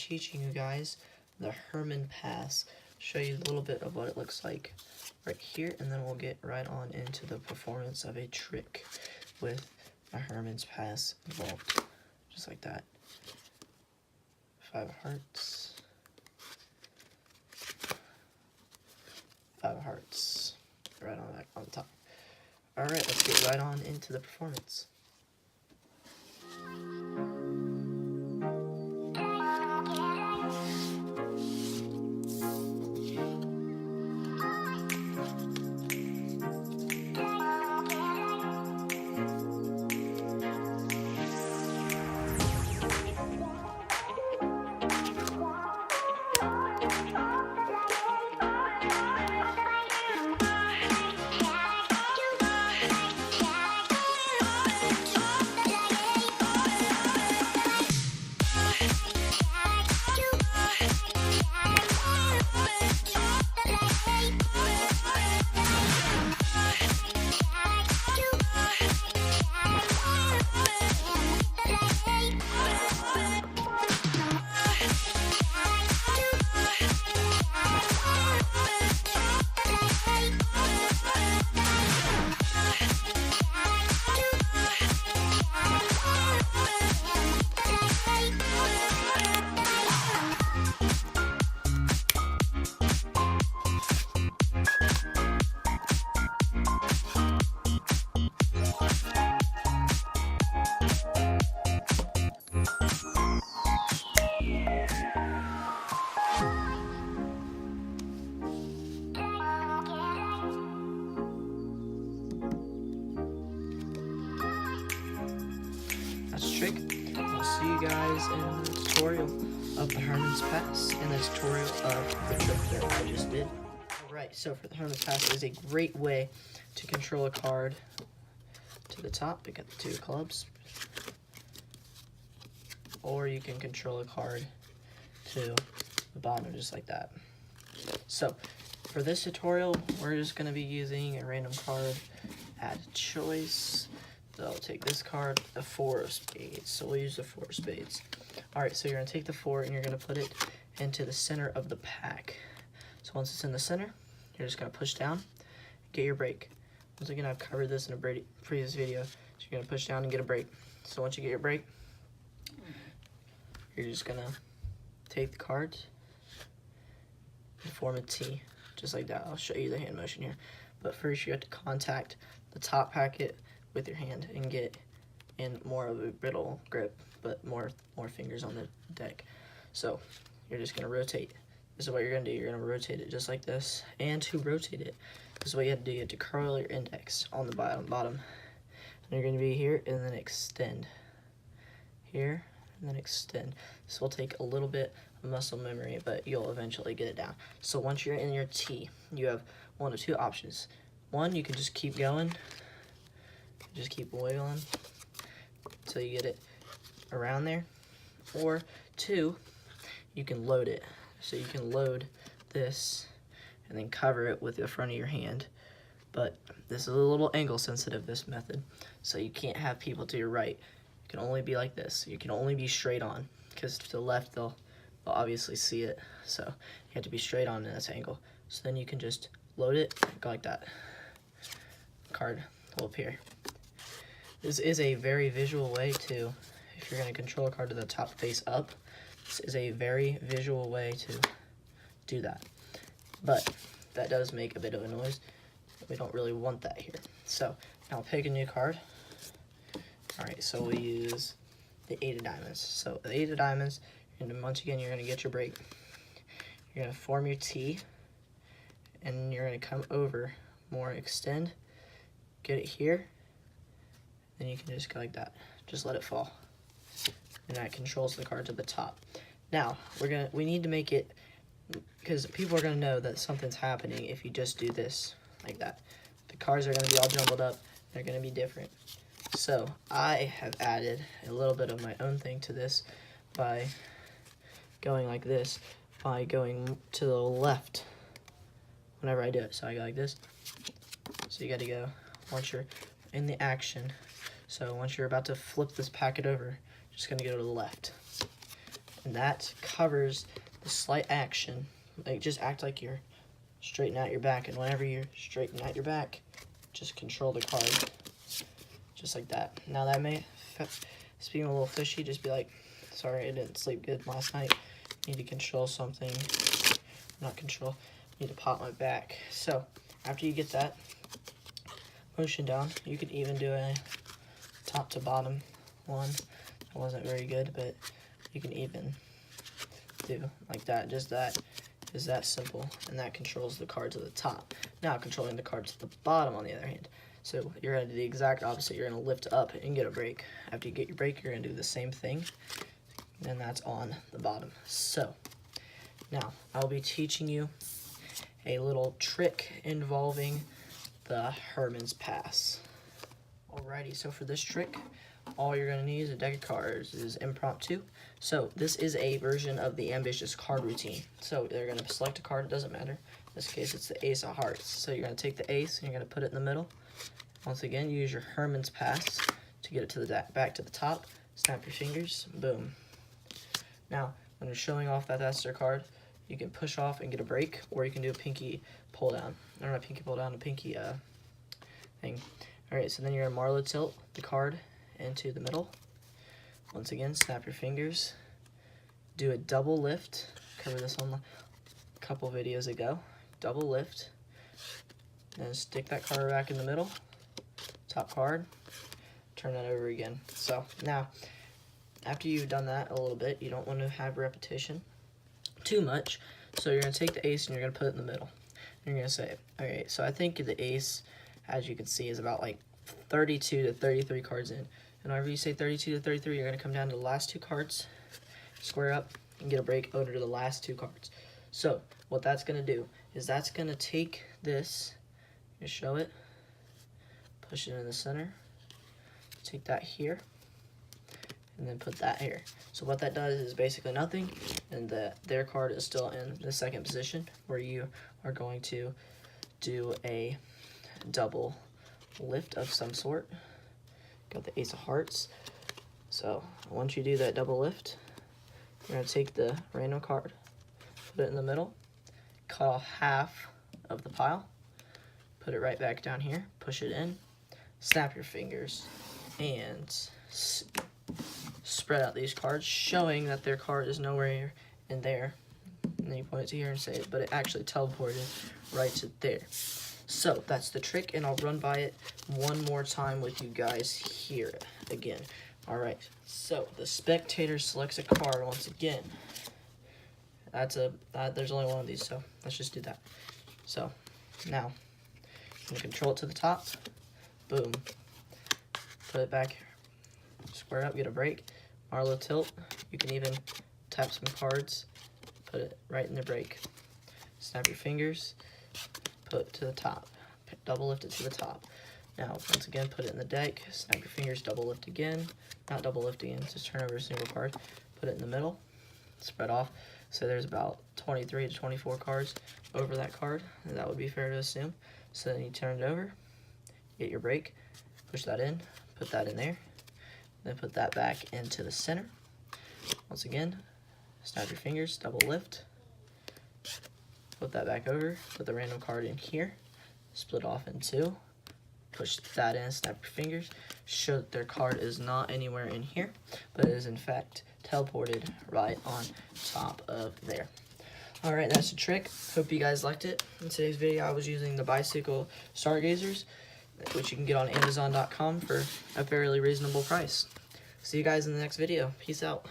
teaching you guys the Herman pass. Show you a little bit of what it looks like right here, and then we'll get right on into the performance of a trick with a Herman's pass involved. Just like that. 5 hearts. 5 hearts. Right on the top. Alright, let's get right on into the performance. Trick. I'll see you guys in the tutorial of the Herman's pass and the tutorial of the trick that I just did. Alright, so for the Herman's pass, it is a great way to control a card to the top. You get the 2 clubs. Or you can control a card to the bottom, just like that. So, for this tutorial, we're just going to be using a random card at choice. So I'll take this card, the 4 of spades. So we'll use the 4 of spades. Alright, so you're going to take the 4 and you're going to put it into the center of the pack. So once it's in the center, you're just going to push down, get your break. Once again, I've covered this in a previous video. So you're going to push down and get a break. So once you get your break, you're just going to take the cards and form a T, just like that. I'll show you the hand motion here. But first you have to contact the top packet with your hand and get in more of a brittle grip, but more fingers on the deck. So you're just gonna rotate. This is what you're gonna do. You're gonna rotate it just like this. And to rotate it, this is what you have to do. You have to curl your index on the bottom. And you're gonna be here and then extend. Here and then extend. This will take a little bit of muscle memory, but you'll eventually get it down. So once you're in your T, you have one of 2 options. One, you can just keep going. Just keep wiggling until you get it around there. Or 2, you can load it. So you can load this and then cover it with the front of your hand. But this is a little angle sensitive, this method. So you can't have people to your right. You can only be like this. You can only be straight on, because to the left they'll obviously see it. So you have to be straight on in this angle. So then you can just load it, go like that. Card will appear. This is a very visual way to, if you're going to control a card to the top face up, this is a very visual way to do that. But that does make a bit of a noise. We don't really want that here. So now pick a new card. Alright, so we use the 8 of diamonds. So the 8 of diamonds, and once again you're going to get your break. You're going to form your T, and you're going to come over more, extend, get it here. Then you can just go like that. Just let it fall. And that controls the card to the top. Now, we need to make it, because people are gonna know that something's happening if you just do this, like that. The cards are gonna be all jumbled up. They're gonna be different. So, I have added a little bit of my own thing to this by going like this, by going to the left whenever I do it. So I go like this. So you gotta go, once you're in the action, so once you're about to flip this packet over, you're just gonna go to the left. and that covers the slight action. Like, just act like you're straightening out your back, and whenever you're straightening out your back, just control the card, just like that. Now that may seem a little fishy. Just be like, sorry, I didn't sleep good last night. Need to control something. Not control. Need to pop my back. So after you get that motion down, you could even do a top to bottom one. That wasn't very good, but you can even do like that. Just that is that simple, and that controls the cards at the top. Now controlling the cards at the bottom, on the other hand. So you're going to do the exact opposite. You're going to lift up and get a break. After you get your break, you're going to do the same thing, and that's on the bottom. So now I'll be teaching you a little trick involving the Hermans pass. Alrighty, so for this trick, all you're going to need is a deck of cards. This is impromptu. So this is a version of the ambitious card routine. So they're going to select a card, it doesn't matter. In this case, it's the ace of hearts. So you're going to take the ace and you're going to put it in the middle. Once again, use your Hermans pass to get it to the back to the top. Snap your fingers, boom. Now, when you're showing off that that's their card, you can push off and get a break, or you can do a pinky pull down. Or not a pinky pull down, a pinky thing. Alright, so then you're going to Marlowe tilt the card into the middle. Once again, snap your fingers. Do a double lift. Cover this on a couple videos ago. Double lift. Then stick that card back in the middle. Top card. Turn that over again. So now, after you've done that a little bit, you don't want to have repetition too much. So you're going to take the ace and you're going to put it in the middle. And you're going to say, okay, so I think the ace, as you can see, is about like 32 to 33 cards in. And whenever you say 32 to 33, you're going to come down to the last two cards, square up, and get a break over to the last two cards. So what that's going to do is that's going to take this, you show it, push it in the center, take that here, and then put that here. So what that does is basically nothing, and their card is still in the second position, where you are going to do a double lift of some sort. Got the ace of hearts. So once you do that double lift, you're going to take the random card, put it in the middle, cut off half of the pile, put it right back down here, push it in, snap your fingers, and spread out these cards, showing that their card is nowhere in there. And then you point it to here and say it, but it actually teleported right to there. So that's the trick, and I'll run by it one more time with you guys here again. Alright, so the spectator selects a card once again. There's only one of these, so let's just do that. So now, I'm gonna control it to the top. Boom. Put it back, square up, get a break. Marlowe tilt. You can even tap some cards, put it right in the break. Snap your fingers, put it to the top, double lift it to the top. Now, once again, put it in the deck, snap your fingers, double lift again, not double lift again, just turn over a single card, put it in the middle, spread off. So there's about 23 to 24 cards over that card, and that would be fair to assume. So then you turn it over, get your break, push that in, put that in there, then put that back into the center. Once again, snap your fingers, double lift, put that back over, put the random card in here, split off in two, push that in, snap your fingers, show that their card is not anywhere in here, but it is in fact teleported right on top of there. Alright, that's the trick. Hope you guys liked it. In today's video, I was using the bicycle stargazers, which you can get on Amazon.com for a fairly reasonable price. See you guys in the next video. Peace out.